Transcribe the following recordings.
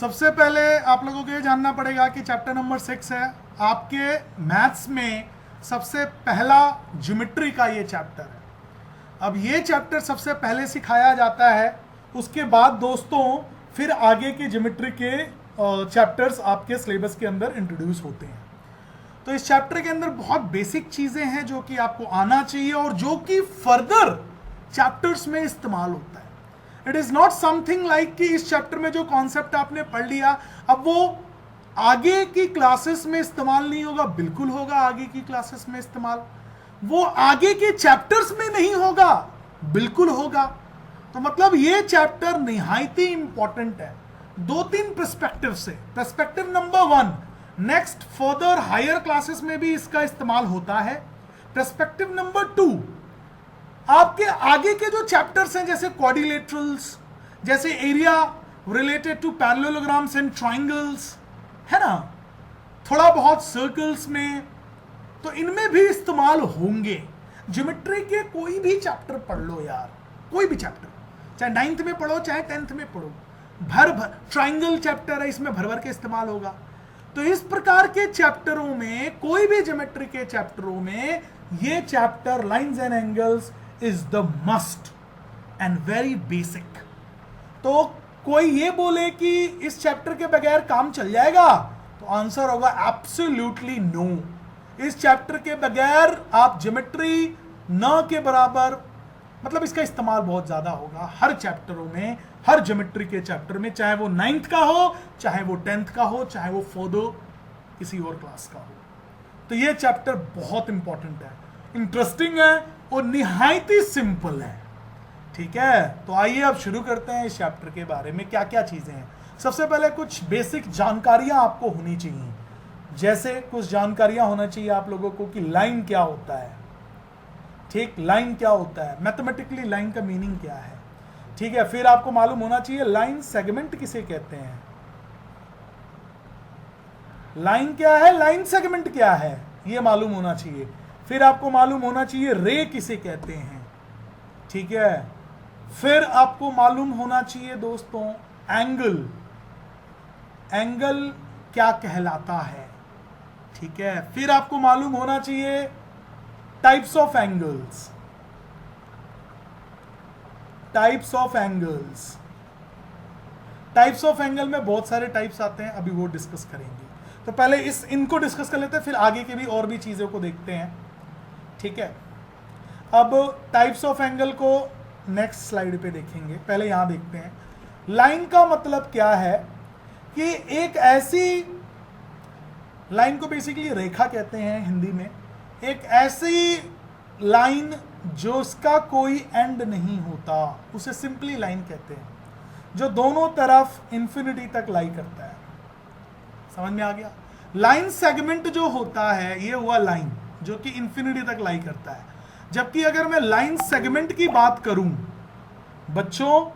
सबसे पहले आप लोगों को ये जानना पड़ेगा कि चैप्टर नंबर 6 है आपके मैथ्स में सबसे पहला ज्योमेट्री का ये चैप्टर है। अब ये चैप्टर सबसे पहले सिखाया जाता है, उसके बाद दोस्तों फिर आगे के ज्योमेट्री के चैप्टर्स आपके सिलेबस के अंदर इंट्रोड्यूस होते हैं। तो इस चैप्टर के अंदर बहुत बेसिक चीजें हैं जो कि आपको आना चाहिए और जो कि फर्दर चैप्टर्स में इस्तेमाल होता है। It is not something like कि इस चैप्टर में जो कॉन्सेप्ट आपने पढ़ लिया अब वो आगे की क्लासेस में इस्तेमाल नहीं होगा। बिल्कुल होगा आगे की क्लासेस में इस्तेमाल, वो आगे के चैप्टर्स में नहीं होगा, बिल्कुल होगा। तो मतलब ये चैप्टर निहायत ही इंपॉर्टेंट है दो तीन पर्सपेक्टिव से। Perspective number 1, next further higher classes में भी इसका इस्तेमाल होता है। पर्सपेक्टिव नंबर 2, आपके आगे के जो चैप्टर्स हैं जैसे क्वाड्रिलेटरल्स, जैसे area related to parallelograms and triangles, है ना, थोड़ा बहुत सर्कल्स में, तो इनमें भी इस्तेमाल होंगे। ज्योमेट्री के कोई भी चैप्टर पढ़ लो यार, कोई भी चैप्टर, चाहे 9th में पढ़ो चाहे 10th में पढ़ो, भर ट्रायंगल चैप्टर है, इसमें भर भर के इस्तेमाल होगा। तो इस प्रकार के चैप्टरों में, कोई भी ज्योमेट्री के चैप्टरों में ये chapter lines and angles is the must and very basic. तो कोई ये बोले कि इस चैप्टर के बगैर काम चल जाएगा, तो आंसर होगा एब्सोल्युटली नो। इस चैप्टर के बगैर आप ज्योमेट्री न के बराबर, मतलब इसका इस्तेमाल बहुत ज्यादा होगा हर चैप्टरों में, हर ज्योमेट्री के चैप्टर में, चाहे वो 9th का हो, चाहे वो 10th का हो, चाहे वो फर्दर किसी और क्लास का हो। तो ये चैप्टर बहुत इंपॉर्टेंट है, इंटरेस्टिंग है और निहायत ही सिंपल है। ठीक है, तो आइए अब शुरू करते हैं इस चैप्टर के बारे में क्या क्या चीजें हैं। सबसे पहले कुछ बेसिक जानकारियां आपको होनी चाहिए, जैसे कुछ जानकारियां होना चाहिए आप लोगों को कि लाइन क्या होता है। ठीक, लाइन क्या होता है, मैथमेटिकली लाइन का मीनिंग क्या है। ठीक है, फिर आपको मालूम होना चाहिए लाइन सेगमेंट किसे कहते हैं, लाइन क्या है, लाइन सेगमेंट क्या है, ये मालूम होना चाहिए। फिर आपको मालूम होना चाहिए रे किसे कहते हैं। ठीक है, फिर आपको मालूम होना चाहिए दोस्तों एंगल, एंगल क्या कहलाता है। ठीक है, फिर आपको मालूम होना चाहिए types of angles, types of angles. Types of angle में बहुत सारे टाइप्स आते हैं, अभी वो डिस्कस करेंगे। तो पहले इनको डिस्कस कर लेते हैं, फिर आगे के भी और भी चीजों को देखते हैं। ठीक है, अब टाइप्स ऑफ एंगल को नेक्स्ट स्लाइड पे देखेंगे, पहले यहां देखते हैं। लाइन का मतलब क्या है कि एक ऐसी लाइन को बेसिकली रेखा कहते हैं हिंदी में, एक ऐसी लाइन जो उसका कोई एंड नहीं होता, उसे सिंपली लाइन कहते हैं, जो दोनों तरफ इंफिनिटी तक लाई करता है। समझ में आ गया। लाइन सेगमेंट जो होता है ये हुआ लाइन जो कि इंफिनिटी तक लाई करता है। जबकि अगर मैं लाइन सेगमेंट की बात करूं बच्चों,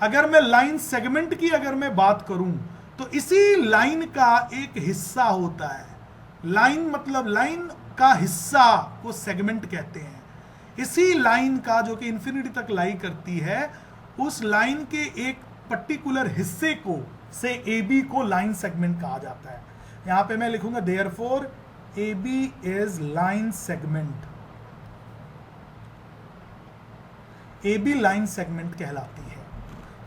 अगर मैं लाइन सेगमेंट की अगर मैं बात करूं तो इसी लाइन का एक हिस्सा होता है। लाइन मतलब लाइन का हिस्सा को सेगमेंट कहते हैं। इसी लाइन का जो कि इंफिनिटी तक लाई करती है, उस लाइन के एक पर्टिकुलर हिस्से को से AB को लाइन सेगमेंट कहा जाता है। यहां पे मैं लिखूंगा therefore AB is line segment. AB line segment कहलाती है।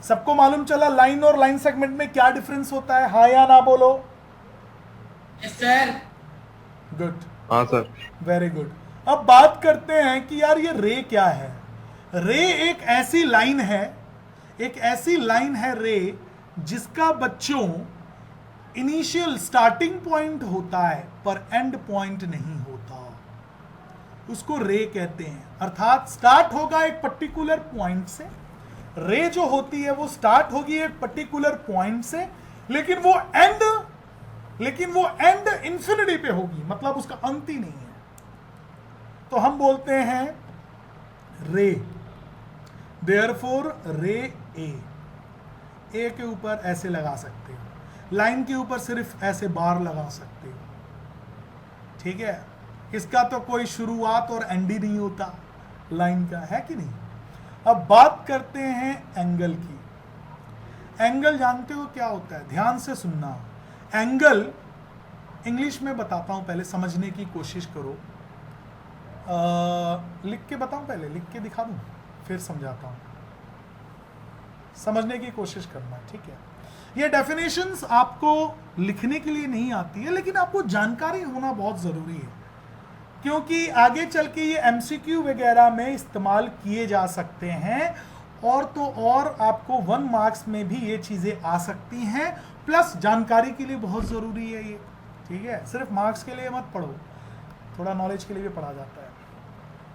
सबको मालूम चला लाइन और लाइन सेगमेंट में क्या डिफरेंस होता है, हाँ या ना बोलो। Yes sir. गुड, हाँ सर, वेरी गुड। अब बात करते हैं कि यार ये रे क्या है। रे एक ऐसी लाइन है, एक ऐसी लाइन है रे जिसका बच्चों इनिशियल स्टार्टिंग पॉइंट होता है पर एंड पॉइंट नहीं होता, उसको रे कहते हैं। अर्थात स्टार्ट होगा एक पर्टिकुलर पॉइंट से, रे जो होती है वो स्टार्ट होगी एक पर्टिकुलर पॉइंट से, लेकिन वो एंड इंफिनिटी पे होगी, मतलब उसका अंत ही नहीं है। तो हम बोलते हैं रे। देयरफॉर रे ए के ऊपर ऐसे लगा सकते हो, लाइन के ऊपर सिर्फ ऐसे बार लगा सकते हो। ठीक है, इसका तो कोई शुरुआत और एंड ही नहीं होता लाइन का, है कि नहीं। अब बात करते हैं एंगल की। एंगल जानते हो क्या होता है? ध्यान से सुनना। एंगल इंग्लिश में बताता हूं, पहले समझने की कोशिश करो। लिख के बताऊं, पहले लिख के दिखा दूं, फिर समझाता हूं। समझने की कोशिश करना, ठीक है? ये डेफिनेशंस आपको लिखने के लिए नहीं आती है, लेकिन आपको जानकारी होना बहुत ज़रूरी है, क्योंकि आगे चल के ये एमसीक्यू वगैरह में इस्तेमाल किए जा सकते हैं, और तो और आपको 1 मार्क्स में भी ये चीज़ें आ सकती हैं, प्लस जानकारी के लिए बहुत ज़रूरी है ये, ठीक है? सिर्फ मार्क्स के लिए मत पढ़ो, थोड़ा नॉलेज के लिए भी पढ़ा जाता है।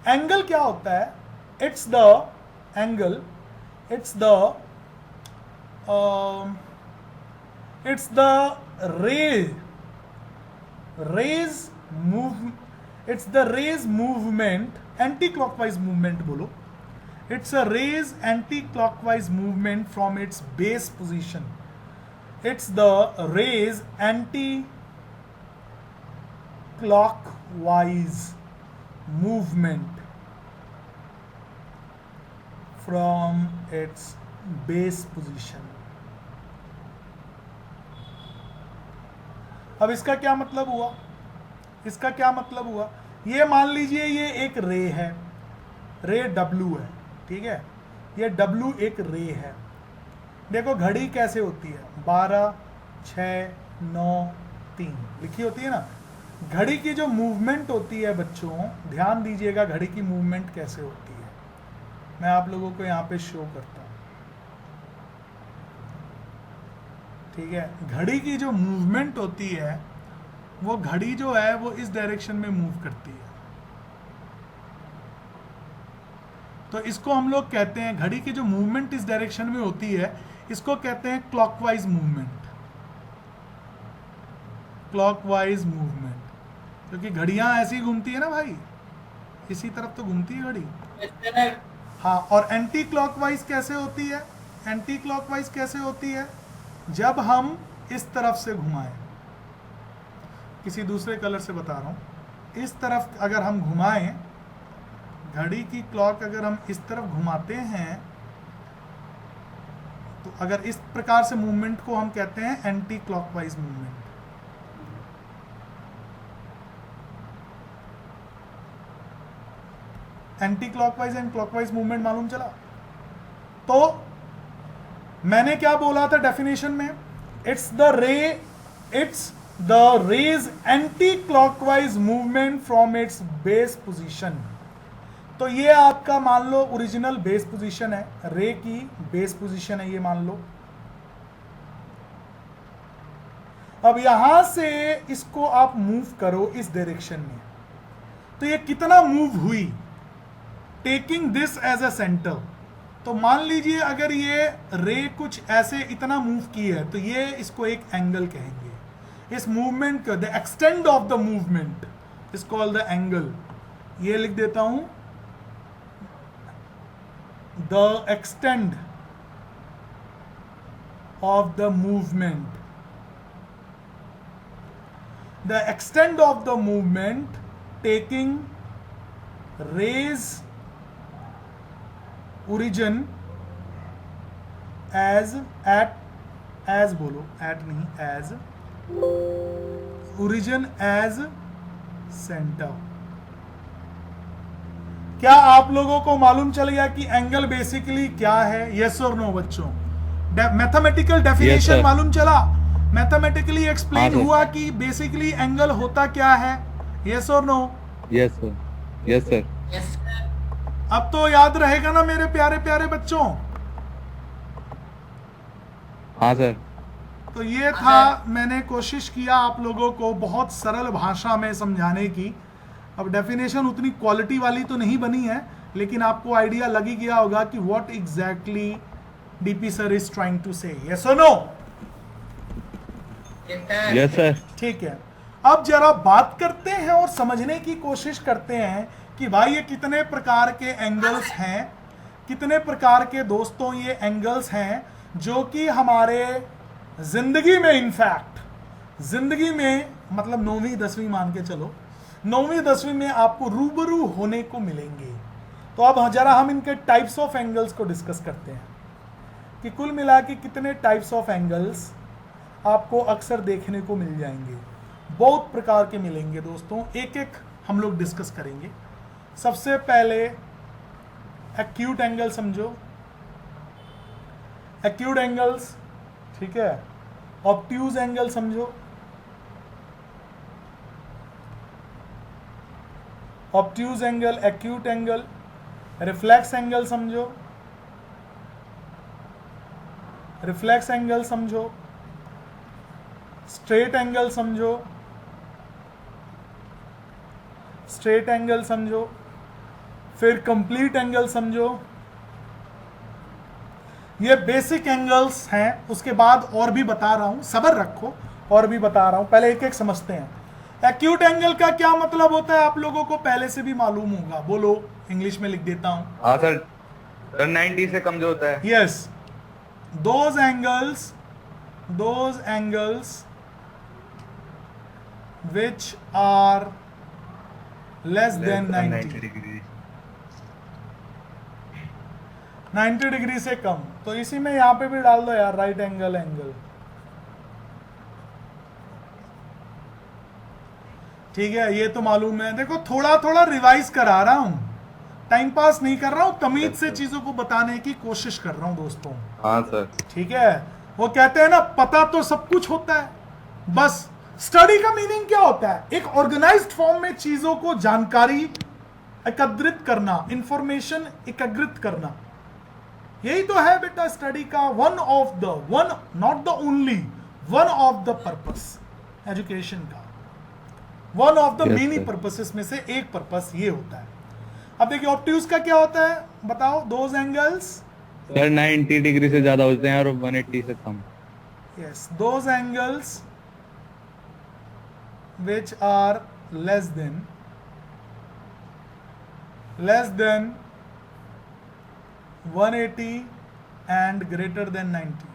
एंगल क्या होता है? It's the angle, it's the it's the rays movement, anti-clockwise movement बोलो। It's a rays anti-clockwise movement from its base position. It's the rays anti-clockwise movement from its base position. अब इसका क्या मतलब हुआ? इसका क्या मतलब हुआ? ये मान लीजिए ये एक रे है, रे W है, ठीक है? ये W एक रे है। देखो घड़ी कैसे होती है, 12, 6, 9, 3 लिखी होती है ना। घड़ी की जो मूवमेंट होती है बच्चों, ध्यान दीजिएगा घड़ी की मूवमेंट कैसे होती है। मैं आप लोगों को यहाँ पे शो करता हूँ, ठीक है? घड़ी की जो मूवमेंट होती है, वो घड़ी जो है वो इस डायरेक्शन में मूव करती है। तो इसको हम लोग कहते हैं, घड़ी की जो मूवमेंट इस डायरेक्शन में होती है, इसको कहते हैं क्लॉकवाइज मूवमेंट। क्लॉकवाइज मूवमेंट, क्योंकि घड़ियां ऐसी घूमती है ना भाई, इसी तरफ तो घूमती है घड़ी। हाँ, और एंटी क्लॉकवाइज कैसे होती है? एंटी क्लॉकवाइज कैसे होती है? जब हम इस तरफ से घुमाएं, किसी दूसरे कलर से बता रहा हूं, इस तरफ अगर हम घुमाएं, घड़ी की क्लॉक अगर हम इस तरफ घुमाते हैं, तो अगर इस प्रकार से मूवमेंट को हम कहते हैं anti clockwise movement. Anti clockwise and clockwise movement मालूम चला? तो मैंने क्या बोला था डेफिनेशन में? It's the rays anti clockwise movement from its base position. तो ये आपका मान लो ओरिजिनल बेस पोजीशन है, रे की बेस पोजीशन है ये मान लो। अब यहां से इसको आप मूव करो इस डायरेक्शन में, तो ये कितना मूव हुई, taking this as a centre. तो मान लीजिए अगर ये रे कुछ ऐसे इतना मूव की है, तो ये इसको एक एंगल कहेंगे। इस मूवमेंट का the extend of the movement is called the angle. ये लिख देता हूं, the extend of the movement, the extend of the movement taking rays origin as बोलो, at नहीं, as origin as center। क्या आप लोगों को मालूम चल गया कि एंगल बेसिकली क्या है? यस और नो बच्चों? मैथमेटिकल डेफिनेशन मालूम चला? मैथमेटिकली एक्सप्लेन हुआ कि बेसिकली एंगल होता क्या है? यस और no? Yes sir, yes sir. अब तो याद रहेगा ना मेरे प्यारे प्यारे बच्चों? हाँ सर। तो ये था, मैंने कोशिश किया आप लोगों को बहुत सरल भाषा में समझाने की। अब डेफिनेशन उतनी क्वालिटी वाली तो नहीं बनी है, लेकिन आपको आइडिया लग ही गया होगा कि what exactly DP sir is trying to say. Yes और नो? Yes sir. ठीक है, अब जरा बात करते हैं और समझने की कोशिश करते हैं कि भाई ये कितने प्रकार के एंगल्स हैं, कितने प्रकार के दोस्तों ये एंगल्स हैं जो कि हमारे जिंदगी में, इनफैक्ट जिंदगी में मतलब 9वीं 10वीं मान के चलो, 9वीं 10वीं में आपको रूबरू होने को मिलेंगे। तो अब जरा हम इनके टाइप्स ऑफ एंगल्स को डिस्कस करते हैं। कि कुल मिला के कितने टाइप्स ऑफ एंगल्स आपको अक्सर देखने को मिल जाएंगे। बहुत प्रकार के मिलेंगे दोस्तों, एक एक हम लोग डिस्कस करेंगे। सबसे पहले एक्यूट एंगल समझो, एक्यूट एंगल्स, ठीक है। ऑब्ट्यूज एंगल समझो, obtuse angle, acute angle. Reflex angle समझो, रिफ्लेक्स एंगल समझो। स्ट्रेट एंगल समझो, स्ट्रेट एंगल समझो। फिर कंप्लीट एंगल समझो। ये बेसिक एंगल्स हैं, उसके बाद और भी बता रहा हूं, सब्र रखो, और भी बता रहा हूं। पहले एक एक समझते हैं। एक्यूट एंगल का क्या मतलब होता है आप लोगों को पहले से भी मालूम होगा, बोलो, इंग्लिश में लिख देता हूं। हाँ सर, 90 से कम जो होता है। Yes, those angles which are less than 90 degree. 90 degree से कम। तो इसी में यहां पे भी डाल दो यार, राइट एंगल एंगल, ठीक है। ये तो मालूम है। देखो थोड़ा थोड़ा रिवाइज करा रहा हूं, टाइम पास नहीं कर रहा हूं, तमीज से चीजों को बताने की कोशिश कर रहा हूं दोस्तों। हाँ सर। ठीक है। वो कहते हैं ना, पता तो सब कुछ होता है, बस स्टडी का मीनिंग क्या होता है? एक ऑर्गेनाइज्ड फॉर्म में चीजों को, जानकारी एकत्रित करना, इंफॉर्मेशन एकत्रित करना, यही तो है बेटा स्टडी का one, not the only, one of the purpose education का, one of the many purposes में से एक पर्पस ये होता है। अब देखिए ऑब्ट्यूज का क्या होता है, बताओ। दोज एंगल्स सर 90 डिग्री से ज्यादा होते हैं और 180 से कम। Yes, those angles which are less than 180 and greater than 90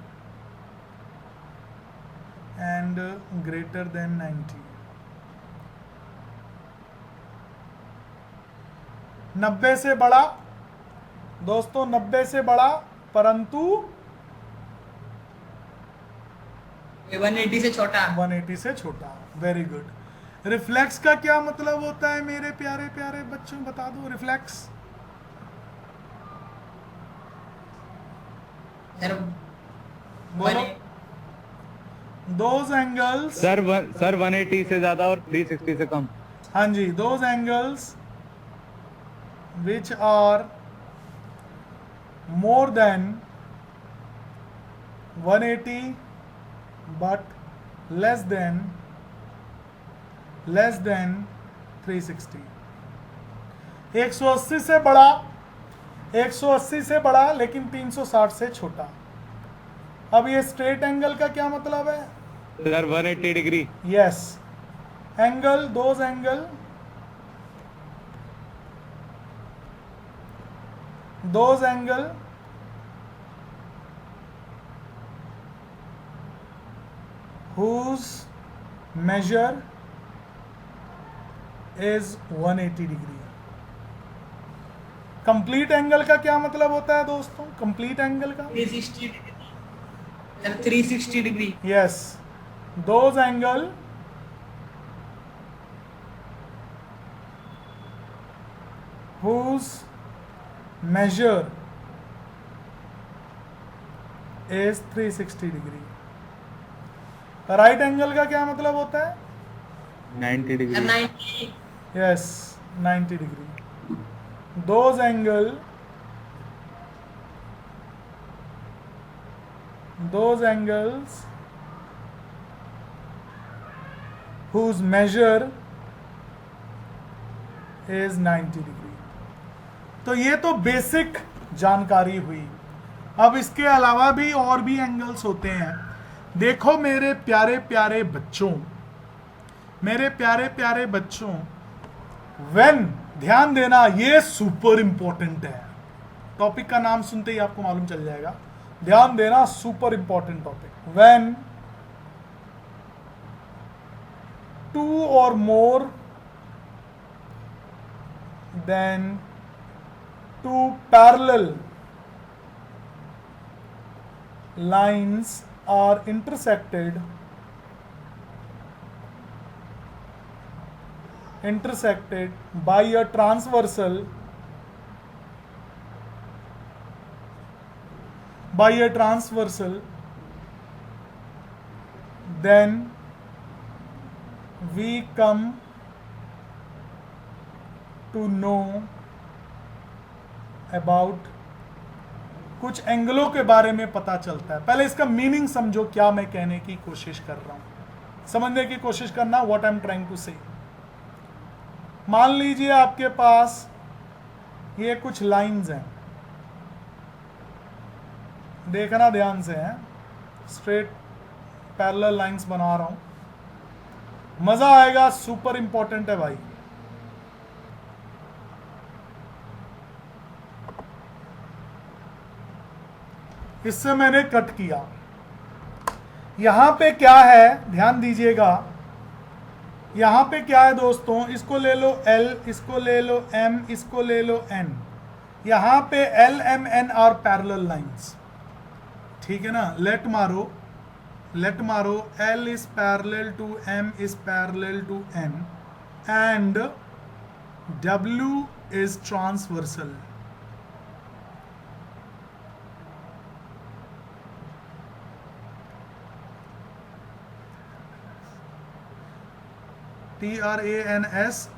and greater than 90। 90 से बड़ा दोस्तों, 90 से बड़ा, परंतु 180 से छोटा। 180 से छोटा। Very good. रिफ्लेक्स का क्या मतलब होता है मेरे प्यारे प्यारे बच्चों, बता दो। रिफ्लेक्स सर बोलो। दोज एंगल्स, सर 180 से ज्यादा और 360 से कम। हाँ जी, those angles which are more than 180 but less than 360। 180 से बड़ा, 180 से बड़ा लेकिन 360 से छोटा। अब ये स्ट्रेट एंगल का क्या मतलब है? Sir 180 degree. Yes, angle, those angle whose measure is 180 degree. Complete angle का क्या मतलब होता है दोस्तों? कंप्लीट एंगल का 360 degree. Sir 360 degree. Yes, those angle whose measure is 360 degree. Right angle का क्या मतलब होता है? 90 degree. Sir 90। Yes, 90 degree. Those angles whose measure is 90 degree. तो ये तो बेसिक जानकारी हुई। अब इसके अलावा भी और भी एंगल्स होते हैं। देखो मेरे प्यारे प्यारे बच्चों, व्हेन, ध्यान देना, ये सुपर इंपॉर्टेंट है। टॉपिक का नाम सुनते ही आपको मालूम चल जाएगा। ध्यान देना, super important topic. When two और more than two parallel lines are intersected by a transversal then we come to know about, कुछ एंगलों के बारे में पता चलता है। पहले इसका मीनिंग समझो, क्या मैं कहने की कोशिश कर रहा हूं, समझने की कोशिश करना what I am trying to say. मान लीजिए आपके पास ये कुछ लाइंस हैं, देखना ध्यान से है, स्ट्रेट पैरेलल लाइंस बना रहा हूं, मजा आएगा, सुपर इंपॉर्टेंट है भाई। इससे मैंने कट किया, यहां पे क्या है ध्यान दीजिएगा, यहां पे क्या है दोस्तों, इसको ले लो L, इसको ले लो M, इसको ले लो N, यहां पे L M N are parallel lines, ठीक है ना। लेट मारो L is parallel to M is parallel to N and W is transversal. TRANSVERAL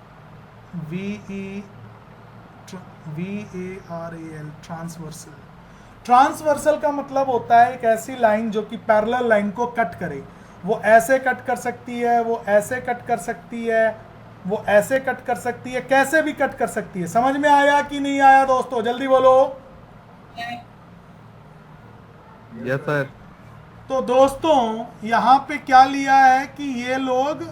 transversal. Transversal का मतलब होता है एक ऐसी लाइन जो कि पैरेलल लाइन को कट करे। वो ऐसे कट कर सकती है, वो ऐसे कट कर सकती है, वो ऐसे कट कर सकती है, कैसे भी कट कर सकती है। समझ में आया कि नहीं आया दोस्तों, जल्दी बोलो। Yes sir. तो दोस्तों यहां पे क्या लिया है कि ये लोग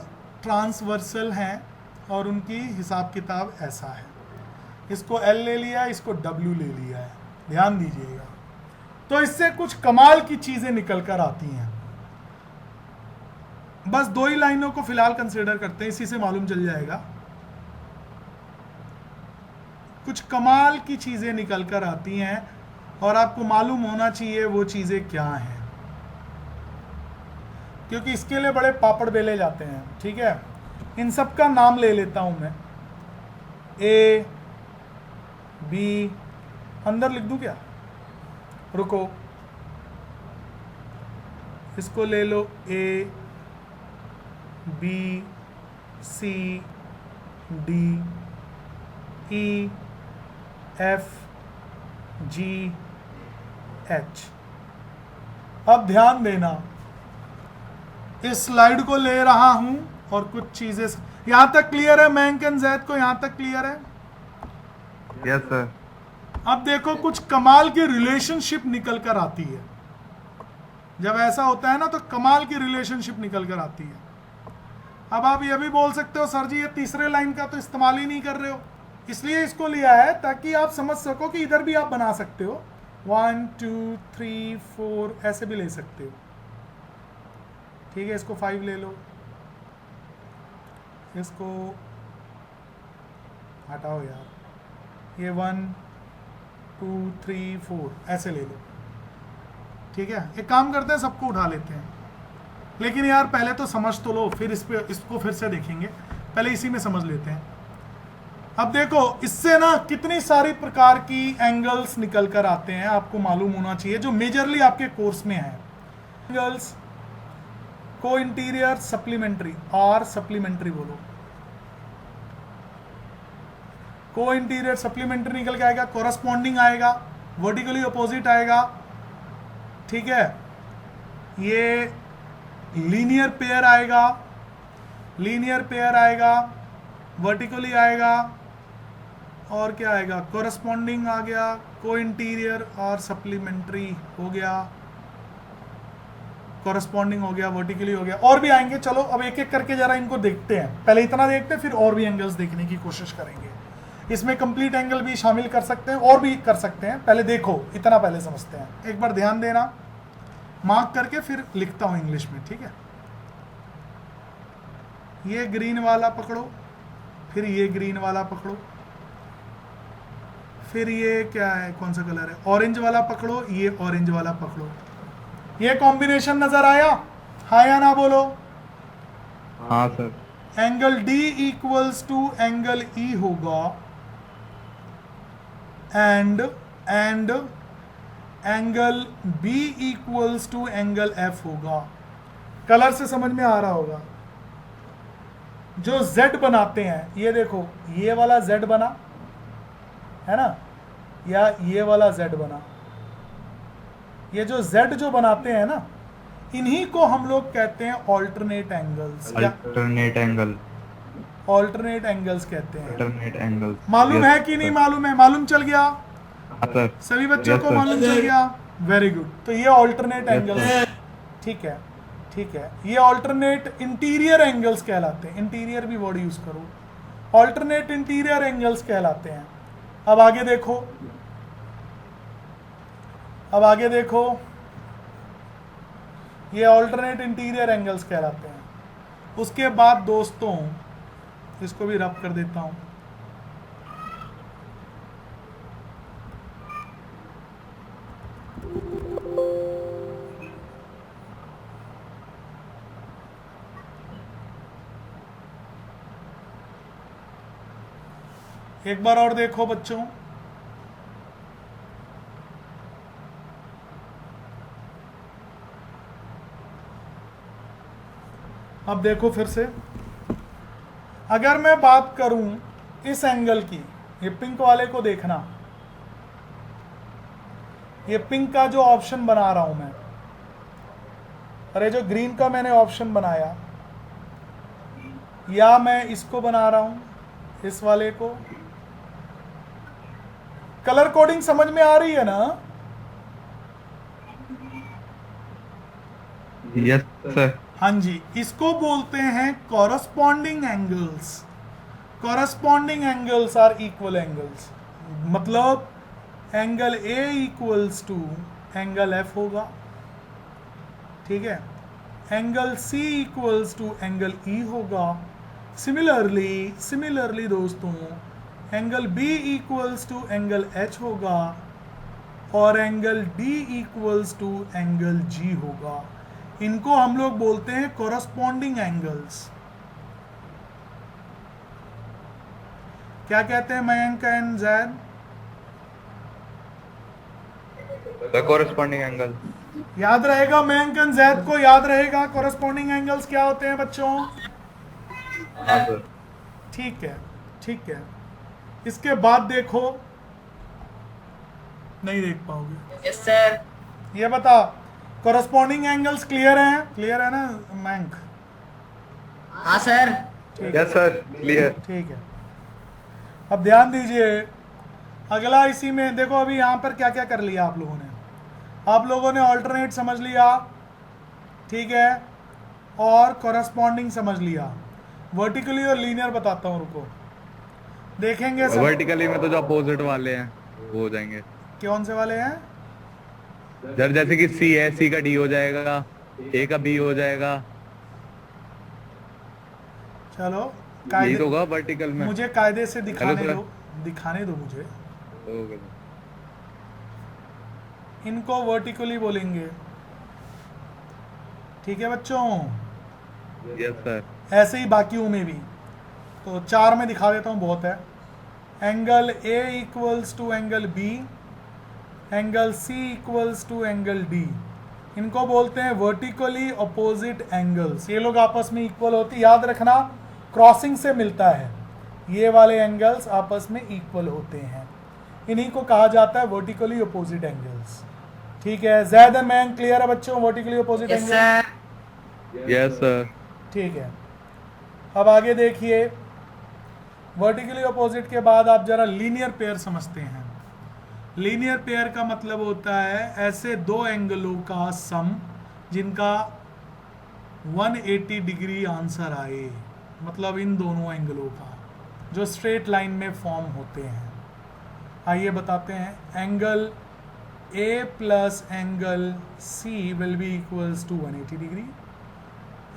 ट्रांसवर्सल हैं और उनकी हिसाब किताब ऐसा है, इसको L ले लिया, इसको W ले लिया है, ध्यान दीजिएगा। तो इससे कुछ कमाल की चीजें निकल कर आती हैं। बस दो ही लाइनों को फिलहाल कंसीडर करते हैं, इसी से मालूम चल जाएगा। कुछ कमाल की चीजें निकल कर आती हैं और आपको मालूम होना चाहिए वो चीजें क्या हैं, क्योंकि इसके लिए बड़े पापड़ बेले जाते हैं, ठीक है। इन सब का नाम ले लेता हूं मैं, A B, अंदर लिख दूं क्या, रुको, इसको ले लो A B C D E F G H। अब ध्यान देना, इस स्लाइड को ले रहा हूं और कुछ चीजें, यहां तक क्लियर है मैंक एंड जैद को, यहां तक क्लियर है? Yes sir. अब देखो कुछ कमाल की रिलेशनशिप निकल कर आती है। जब ऐसा होता है ना तो कमाल की रिलेशनशिप निकल कर आती है। अब आप ये भी बोल सकते हो सर जी ये तीसरे लाइन का तो इस्तेमाल ही नहीं कर रहे हो, इसलिए इसको लिया है ताकि आप समझ सको कि इधर भी आप बना सकते हो, 1 2 3 4 ऐसे भी ले सकते हो, ठीक है। इसको 5 ले लो, इसको हटाओ यार, ये 1 2 3 4 ऐसे ले लो, ठीक है। एक काम करते हैं, सबको उठा लेते हैं, लेकिन यार पहले तो समझ तो लो, फिर इसको फिर से देखेंगे, पहले इसी में समझ लेते हैं। अब देखो इससे ना कितनी सारी प्रकार की एंगल्स निकल कर आते हैं, आपको मालूम होना चाहिए, जो मेजरली आपके कोर्स में है। एंगल्स को इंटीरियर सप्लीमेंट्री और सप्लीमेंट्री बोलो, को इंटीरियर सप्लीमेंट्री निकल के आएगा, कोरस्पॉन्डिंग आएगा, वर्टिकली अपोजिट आएगा, ठीक है। ये लीनियर पेयर आएगा, लीनियर पेयर आएगा, वर्टिकली आएगा, और क्या आएगा, कोरस्पॉन्डिंग आ गया, को इंटीरियर और सप्लीमेंट्री हो गया, कोरस्पॉन्डिंग हो गया, वर्टिकली हो गया, और भी आएंगे। चलो अब एक एक करके जरा इनको देखते हैं, पहले इतना देखते हैं फिर और भी एंगल्स देखने की कोशिश करेंगे। इसमें कंप्लीट एंगल भी शामिल कर सकते हैं और भी कर सकते हैं, पहले देखो इतना पहले समझते हैं। एक बार ध्यान देना, मार्क करके फिर लिखता हूं इंग्लिश में, ठीक है। ये ग्रीन वाला पकड़ो, फिर ये ग्रीन वाला पकड़ो, फिर ये क्या है, कौन सा कलर है, ऑरेंज वाला पकड़ो, ये ऑरेंज वाला पकड़ो, ये कॉम्बिनेशन नजर आया? हाँ या ना बोलो। हाँ sir. Angle D equals to angle E होगा and angle B equals to angle F होगा। कलर से समझ में आ रहा होगा। जो z बनाते हैं, ये देखो, ये वाला z बना है ना, या ये वाला z बना, ये जो z जो बनाते हैं ना, इन्हीं को हम लोग कहते हैं alternate angles. Alternate angle, alternate angles कहते हैं। Alternate angle. मालूम है कि नहीं मालूम है? मालूम चल गया? हाँ सर। सभी बच्चों Yes, को sir. मालूम चल गया? Very good. तो ये ऑल्टरनेट Yes, एंगल्स, sir. ठीक है, ठीक है। ये ऑल्टरनेट इंटीरियर एंगल्स कहलाते हैं। इंटीरियर भी वर्ड यूज करो। ऑल्टरनेट इंटीरियर एंगल्स कहलाते हैं। अब आगे देखो, अब आगे देखो, ये ऑल्टरनेट इंटीरियर एंगल्स कहलाते हैं। उसके बाद दोस्तों, इसको भी रब कर देता हूं। एक बार और देखो बच्चों, अब देखो फिर से। अगर मैं बात करूं इस एंगल की, ये पिंक वाले को देखना, ये पिंक का जो ऑप्शन बना रहा हूं मैं, अरे जो ग्रीन का मैंने ऑप्शन बनाया, या मैं इसको बना रहा हूं, इस वाले को। कलर कोडिंग समझ में आ रही है ना? Yes sir. हाँ जी, इसको बोलते हैं corresponding angles. Corresponding angles are equal angles. मतलब angle A equals to angle F होगा, ठीक है। Angle C equals to angle E होगा। सिमिलरली दोस्तों, angle B equals to angle H होगा और angle D equals to angle G होगा। इनको हम लोग बोलते हैं कॉरस्पॉन्डिंग एंगल्स। क्या कहते हैं Mayank and Zaid? Corresponding angle. याद रहेगा, मयंक एंड जैद को याद रहेगा कॉरस्पॉन्डिंग एंगल्स क्या होते हैं बच्चों? हाँ सर। ठीक है, ठीक है। इसके बाद देखो, नहीं देख पाओगे। Yes sir. ये बता, कॉरस्पॉन्डिंग एंगल्स क्लियर हैं? क्लियर है ना मयंक? हाँ सर। ठीक यस सर, क्लियर। ठीक है। अब ध्यान दीजिए, अगला इसी में देखो। अभी यहाँ पर क्या क्या कर लिया आप लोगों ने? आप लोगों ने ऑल्टरनेट समझ लिया, ठीक है, और कॉरस्पॉन्डिंग समझ लिया। वर्टिकली और लीनियर बताता हूँ, रुको देखेंगे सब। वर्टिकली में तो जो अपोजिट वाले हैं वो हो जाएंगे। कौन से वाले हैं? सर जैसे कि सी है, सी का डी हो जाएगा, ए का बी हो जाएगा। चलो यही कायदे, तो होगा वर्टिकल में। मुझे कायदे से दिखाने Hello, sir. दो, दिखाने दो मुझे। ओके। इनको वर्टिकली बोलेंगे, ठीक है बच्चों? Yes sir. ऐसे ही बाकियों में भी। तो 4 में दिखा देता हूँ, बहुत है। Angle A equals to angle b, angle C equals to angle d. इनको बोलते हैं वर्टिकली अपोजिट एंगल्स। ये लोग आपस में इक्वल होती, याद रखना, क्रॉसिंग से मिलता है। ये वाले एंगल्स आपस में इक्वल होते हैं। इन्हीं को कहा जाता है वर्टिकली अपोजिट एंगल्स, ठीक है। जैद एंड मैन क्लियर है बच्चों? Vertically opposite yes angle, sir. Yes sir. ठीक है। अब आगे देखिए, वर्टिकली अपोजिट के बाद आप जरा लीनियर पेयर समझते हैं। लीनियर पेयर का मतलब होता है ऐसे दो एंगलों का सम जिनका 180 डिग्री आंसर आए। मतलब इन दोनों एंगलों का जो स्ट्रेट लाइन में फॉर्म होते हैं। आइए बताते हैं। Angle a plus angle c will be equals to 180 degree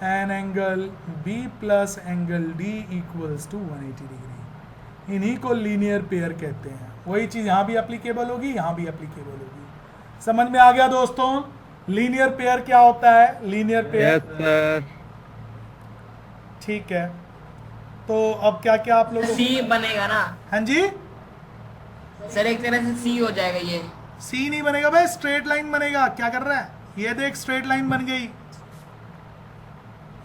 and angle b plus angle D equals to 180 degree. इन्हीं को लीनियर पेयर कहते हैं। वही चीज़ यहाँ भी एप्लीकेबल होगी, यहाँ भी एप्लीकेबल होगी। समझ में आ गया दोस्तों? लीनियर पेयर क्या होता है? Linear pair, yes sir. ठीक है। तो अब क्या क्या आप लोगों सी बनेगा ना हाँ जी, सर, एक तरह से सी हो जाएगा ये। सी नहीं बनेगा भाई, स्ट्रेट लाइन बनेगा। क्या कर रहा है? ये देख स्ट्रेट लाइन बन गई,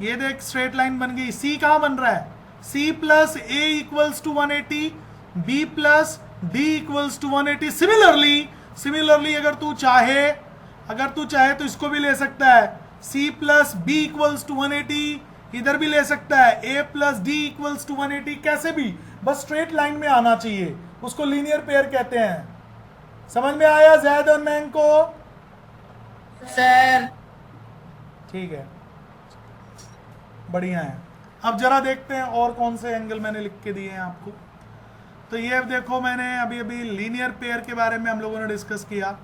ये देख स्ट्रेट लाइन बन गई। सी कहां बन रहा है? C plus a equals to 180, b plus d equals to 180। Similarly अगर तू चाहे तो इसको भी ले सकता है, c plus b equals to 180, इधर भी ले सकता है a plus d equals to 180। कैसे भी, बस स्ट्रेट लाइन में आना चाहिए, उसको लीनियर पेयर कहते हैं। समझ में आया जैद और मैंग को? सर ठीक है, बढ़िया है। अब जरा देखते हैं और कौन से एंगल मैंने लिख के दिए हैं आपको। तो ये देखो, मैंने अभी लीनियर पेयर के बारे में हम लोगों ने डिस्कस किया,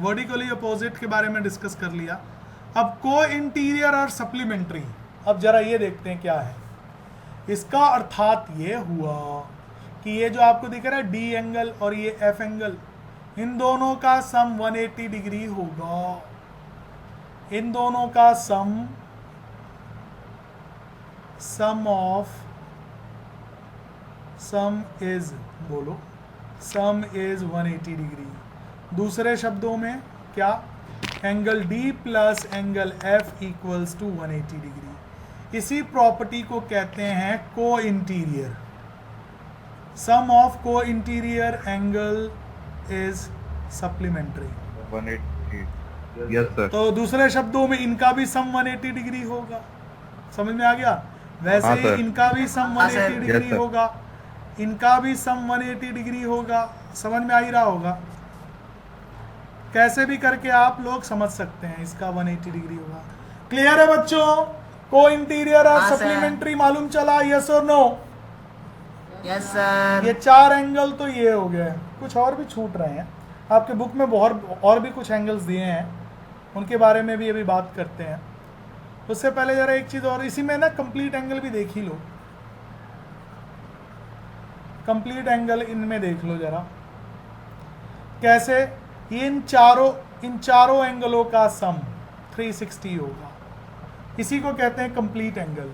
वर्टिकली अपोजिट के बारे में डिस्कस कर लिया। अब को इंटीरियर और सप्लीमेंट्री, अब जरा ये देखते हैं क्या है इसका। अर्थात ये हुआ कि ये जो आपको दिख रहा है डी एंगल और ये एफ एंगल, इन दोनों का सम 180 डिग्री होगा। इन दोनों का सम इज 180 डिग्री। दूसरे शब्दों में क्या? Angle d plus angle f equals to 180 degree. इसी प्रॉपर्टी को कहते हैं co-interior. Sum of co-interior angle is supplementary. 180। Yes sir. तो दूसरे शब्दों में इनका भी सम 180 डिग्री होगा। समझ में आ गया? वैसे हाँ, ही सर। इनका भी सम हाँ, 180 सर। Degree yes, sir. होगा, इनका भी सम 180 डिग्री होगा। समझ में आ ही रहा होगा। कैसे भी करके आप लोग समझ सकते हैं, इसका 180 डिग्री होगा। क्लियर है बच्चों? को इंटीरियर और हाँ, सर। सप्लीमेंट्री मालूम चला? यस और नो? Yes sir. ये 4 एंगल तो ये हो गए, कुछ और भी छूट रहे हैं आपके बुक में, बहुत और भी कुछ एंगल्स दिए हैं, उनके बारे में भी अभी बात करते हैं। उससे पहले जरा एक चीज़ और, इसी में ना कंप्लीट एंगल भी देख ही लो। कंप्लीट एंगल इनमें देख लो जरा कैसे। ये इन चारों एंगलों का सम 360 होगा। इसी को कहते हैं complete angle.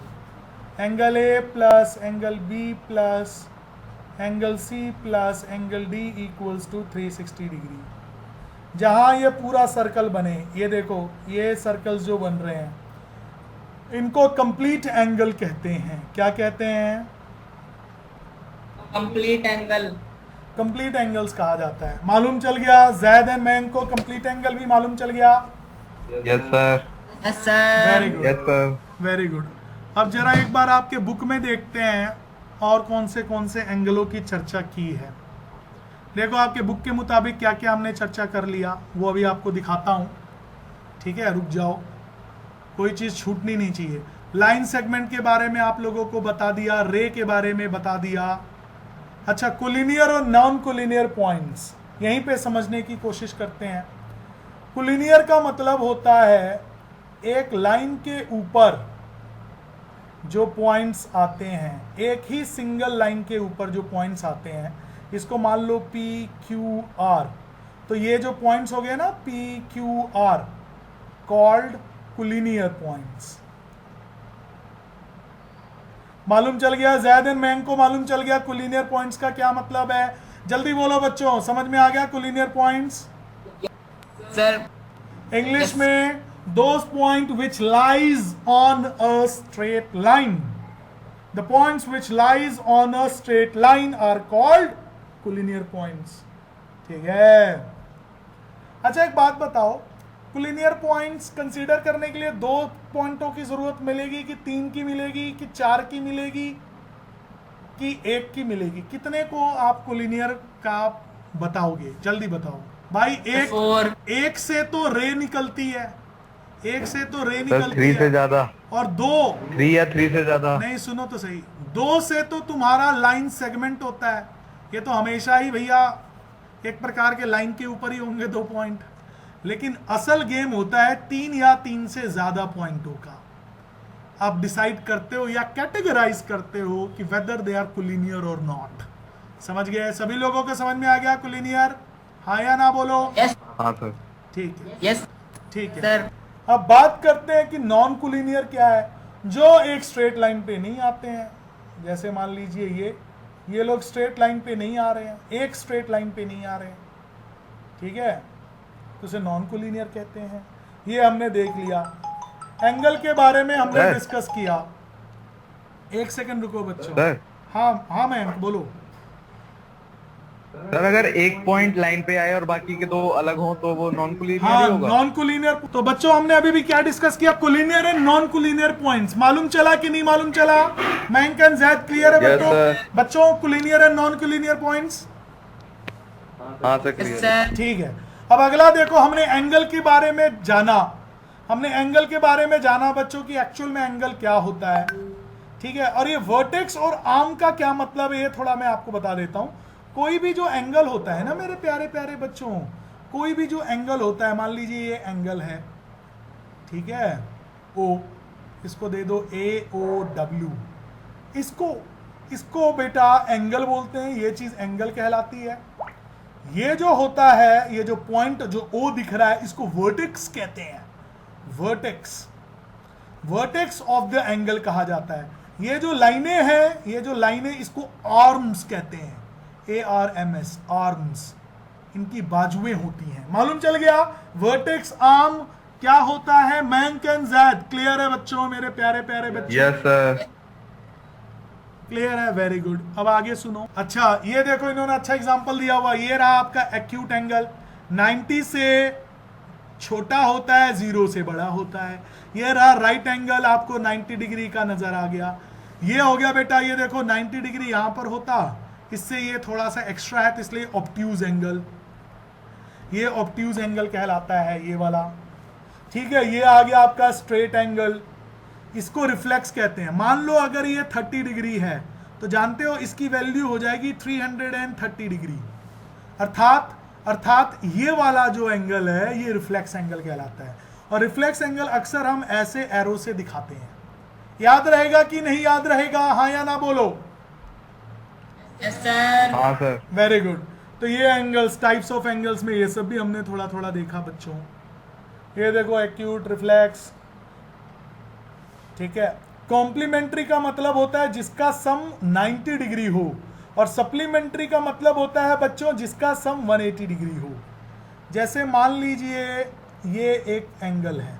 Angle a plus angle b plus angle c plus angle D equals to 360 degree. जहाँ ये पूरा सर्कल बने, ये देखो ये सर्कल्स जो बन रहे हैं, इनको कंप्लीट एंगल कहते हैं। क्या कहते हैं? Complete angle. कंप्लीट एंगल्स कहा जाता है। मालूम चल गया? जैद एंड मैंग को कंप्लीट एंगल भी मालूम चल गया? Yes sir. Yes sir. Very good, yes sir. Very good. अब जरा एक बार आपके बुक में देखते हैं और कौन से एंगलों की चर्चा की है। देखो आपके बुक के मुताबिक क्या क्या हमने चर्चा कर लिया, वो अभी आपको दिखाता हूँ। ठीक है, रुक जाओ, कोई चीज़ छूटनी नहीं चाहिए। लाइन सेगमेंट के बारे में आप लोगों को बता दिया, रे के बारे में बता दिया। अच्छा, कोलिनियर और नॉन कोलिनियर पॉइंट्स यहीं पे समझने की कोशिश करते हैं। कोलिनियर का मतलब होता है एक लाइन के ऊपर जो पॉइंट्स आते हैं, एक ही सिंगल लाइन के ऊपर जो पॉइंट्स आते हैं, इसको मान लो P Q R। तो ये जो पॉइंट्स हो गए ना P Q R, called collinear points. मालूम चल गया? जैद एंड मैंग को मालूम चल गया कोलिनियर पॉइंट्स का क्या मतलब है? जल्दी बोलो बच्चों, समझ में आ गया कोलिनियर पॉइंट्स? सर इंग्लिश में those point which lies on a straight line. The points which lies on a straight line are called collinear points. ठीक है। अच्छा एक बात बताओ, कोलिनियर पॉइंट्स कंसीडर करने के लिए 2 पॉइंटों की जरूरत मिलेगी कि 3 की मिलेगी कि 4 की मिलेगी कि 1 की मिलेगी? कितने को आप कोलिनियर का बताओगे? जल्दी बताओ भाई। एक से तो रे निकलती है, एक से तो रे सर निकलती 3 से है, ज्यादा। और 2 3 या 3 से ज्यादा। नहीं, सुनो तो सही, 2 से तो तुम्हारा लाइन सेगमेंट होता है। ये तो हमेशा ही भैया एक प्रकार के लाइन के ऊपर ही होंगे 2 पॉइंट। लेकिन असल गेम होता है 3 या 3 से ज्यादा पॉइंटों का। आप डिसाइड करते हो या कैटेगराइज करते हो कि वेदर दे आर कोलिनियर और नॉट। समझ गए? सभी लोगों को समझ में आ गया कोलिनियर? हाँ या ना बोलो? यस। हाँ सर। ठीक है। यस। ठीक है। सर अब बात करते हैं कि नॉन कोलिनियर क्या है, जो एक स्ट्रेट लाइन पे नहीं आते हैं। जैसे मान लीजिए ये लोग स्ट्रेट लाइन पे नहीं आ रहे हैं, एक स्ट्रेट लाइन पे नहीं आ रहे हैं, ठीक है, तो उसे नॉन कोलिनियर कहते हैं। ये हमने देख लिया। एंगल के बारे में हमने सर। डिस्कस किया। एक सेकंड रुको बच्चों। सर हाँ मैं बोलो। सर अगर एक पॉइंट लाइन पे आए और बाकी के दो अलग हो तो वो नॉन कोलिनियर ही हाँ, होगा। Non collinear. तो बच्चों हमने अभी भी क्या डिस्कस किया, collinear and non collinear points. मालूम चला कि नहीं मालूम चला? मैंक एंड ज़ैद क्लियर है Yes, बच्चों? sir. बच्चों collinear and non collinear points हाँ सर यस क्लियर। सर। ठीक है। अब अगला देखो, हमने एंगल के बारे में जाना। हमने एंगल के बारे में जाना बच्चों की एक्चुअल में एंगल क्या होता है, ठीक है। और ये वर्टेक्स और आर्म का क्या मतलब है, ये थोड़ा मैं आपको बता देता हूं। कोई भी जो एंगल होता है ना मेरे प्यारे प्यारे बच्चों, कोई भी जो एंगल होता है, मान लीजिए ये एंगल है, ठीक है, ओ, इसको दे दो AOW, इसको बेटा एंगल बोलते हैं। ये चीज एंगल कहलाती है। ये जो होता है, ये जो पॉइंट जो O दिख रहा है, इसको वर्टेक्स कहते हैं। वर्टेक्स ऑफ द एंगल कहा जाता है। ये जो लाइनें हैं, ये जो लाइनें, इसको आर्म्स कहते हैं। ARMS, आर्म्स, इनकी बाजुएं होती हैं। मालूम चल गया? वर्टेक्स, आर्म क्या होता है? मैंक एंड ज़ैद क्लियर है बच्चों, मेरे प्यारे प्यारे बच्चों? Yes sir. क्लियर है, वेरी गुड। अब आगे सुनो। अच्छा, ये देखो इन्होंने अच्छा एग्जांपल दिया हुआ। ये रहा आपका एक्यूट एंगल, 90 से छोटा होता है, 0 से बड़ा होता है। ये रहा राइट एंगल, आपको 90 डिग्री का नजर आ गया। ये हो गया बेटा, ये देखो 90 डिग्री यहां पर होता, इससे ये थोड़ा सा एक्स्ट्रा है, तो इसलिए ऑब्ट्यूज एंगल, ये ऑब्ट्यूज एंगल कहलाता है, ये वाला, ठीक है। ये आ गया आपका स्ट्रेट एंगल, इसको रिफ्लेक्स कहते हैं। मान लो अगर ये 30 डिग्री है, तो जानते हो इसकी वैल्यू हो जाएगी 330 डिग्री। अर्थात ये वाला जो एंगल है, ये रिफ्लेक्स एंगल कहलाता है। और रिफ्लेक्स एंगल अक्सर हम ऐसे एरो से दिखाते हैं। याद रहेगा कि नहीं याद रहेगा? हाँ या ना बोलो। Yes sir. हाँ सर। Very good. तो ये एंगल्स, टाइप्स ऑफ एंगल्स में ये सब भी हमने थोड़ा थोड़ा देखा बच्चों। ये देखो एक्यूट, रिफ्लेक्स, ठीक है। कॉम्प्लीमेंट्री का मतलब होता है जिसका सम 90 डिग्री हो, और सप्लीमेंट्री का मतलब होता है बच्चों जिसका सम 180 डिग्री हो। जैसे मान लीजिए ये एक एंगल है,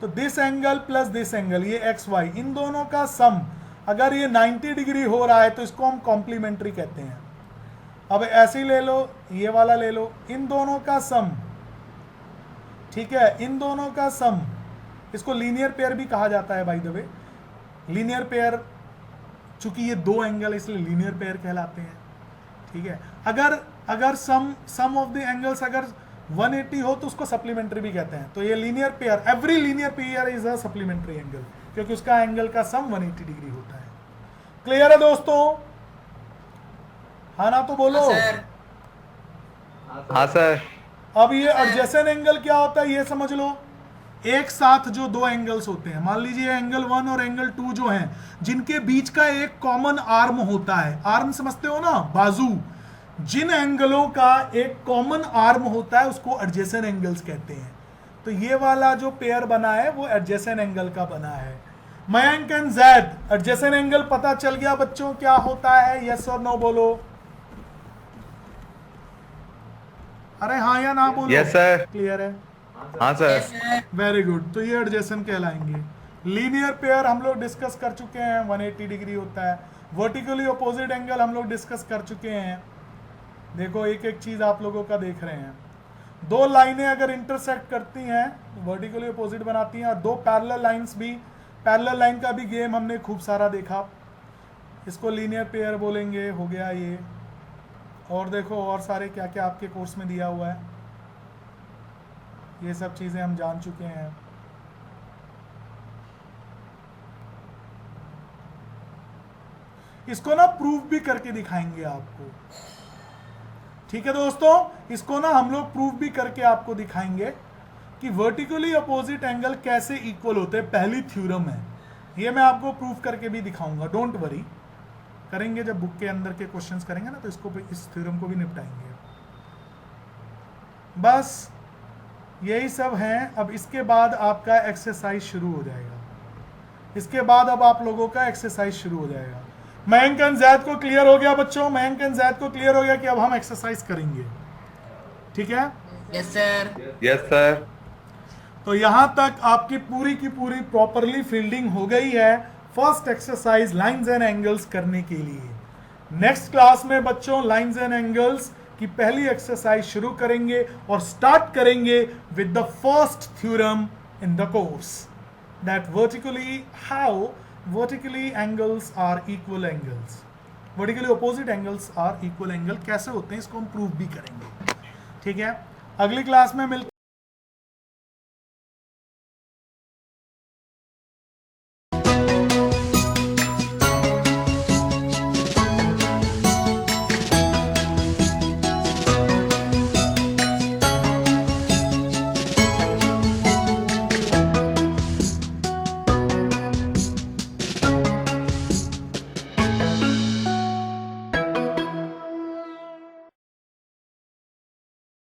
तो this angle plus this angle, ये XY, इन दोनों का सम अगर ये 90 डिग्री हो रहा है तो इसको हम कॉम्प्लीमेंट्री कहते हैं। अब ऐसे ही ले लो, ये वाला ले लो, इन दोनों का सम, ठीक है, इन दोनों का सम, इसको लीनियर पेयर भी कहा जाता है by the way. Linear pair, चूंकि ये दो एंगल इसलिए लीनियर पेयर कहलाते हैं, ठीक है। अगर सम ऑफ द एंगल्स अगर 180 हो तो उसको सप्लीमेंट्री भी कहते हैं। तो ये linear pair, every linear pair is a supplementary angle, क्योंकि उसका एंगल का सम 180 डिग्री होता है। क्लियर है दोस्तों? हाँ ना तो बोलो। सर हाँ सर। अब ये एडजेसेंट एंगल क्या होता है ये समझ लो। एक साथ जो दो एंगल्स होते हैं, मान लीजिए एंगल 1 और एंगल 2 जो हैं, जिनके बीच का एक कॉमन आर्म होता है। आर्म समझते हो ना, बाजू। जिन एंगलों का एक कॉमन आर्म होता है उसको एडजेसेंट एंगल्स कहते हैं। तो ये वाला जो पेयर बना है वो एडजेसेंट एंगल का बना है। Mayank and zaid, adjacent angle पता चल गया बच्चों क्या होता है? यस और नो बोलो। अरे हाँ या ना बोलो। Yes sir. क्लियर है? हाँ sir. Yes sir. Very good. तो ये एडजेसेंट कहलाएंगे। लीनियर पेयर हम लोग डिस्कस कर चुके हैं, 180 डिग्री होता है। वर्टिकली अपोजिट एंगल हम लोग डिस्कस कर चुके हैं। देखो एक एक चीज आप लोगों का देख रहे हैं। दो लाइनें अगर इंटरसेक्ट करती हैं वर्टिकली अपोजिट बनाती हैं, और दो पैरेलल लाइंस भी, पैरेलल लाइन का भी गेम हमने खूब सारा देखा। इसको लीनियर पेयर बोलेंगे। हो गया ये। और देखो और सारे क्या क्या आपके कोर्स में दिया हुआ है, ये सब चीजें हम जान चुके हैं। इसको ना प्रूफ भी करके दिखाएंगे आपको, ठीक है दोस्तों। इसको ना हम लोग प्रूफ भी करके आपको दिखाएंगे कि वर्टिकली अपोजिट एंगल कैसे इक्वल होते हैं। पहली थ्योरम है ये, मैं आपको प्रूफ करके भी दिखाऊंगा। डोंट वरी, करेंगे जब बुक के अंदर के क्वेश्चंस करेंगे ना, तो इसको भी, इस थ्योरम को भी निपटाएंगे। बस यही सब हैं। अब इसके बाद आपका एक्सरसाइज शुरू हो जाएगा। इसके बाद अब आप लोगों का एक्सरसाइज शुरू हो जाएगा। मयंक एंड जैद को क्लियर हो गया बच्चों? मयंक एंड जैद को क्लियर हो गया कि अब हम एक्सरसाइज करेंगे, ठीक है? Yes sir. Yes sir. तो यहां तक आपकी पूरी की पूरी प्रॉपरली फील्डिंग हो गई है first exercise lines and angles करने के लिए। नेक्स्ट क्लास में बच्चों लाइंस एंड एंगल्स की पहली एक्सरसाइज शुरू करेंगे और स्टार्ट करेंगे with the first theorem in the course, that vertically how vertically angles are equal angles, vertically opposite angles are equal angle कैसे होते हैं, इसको हम प्रूव भी करेंगे, ठीक है? अगली क्लास में मिलते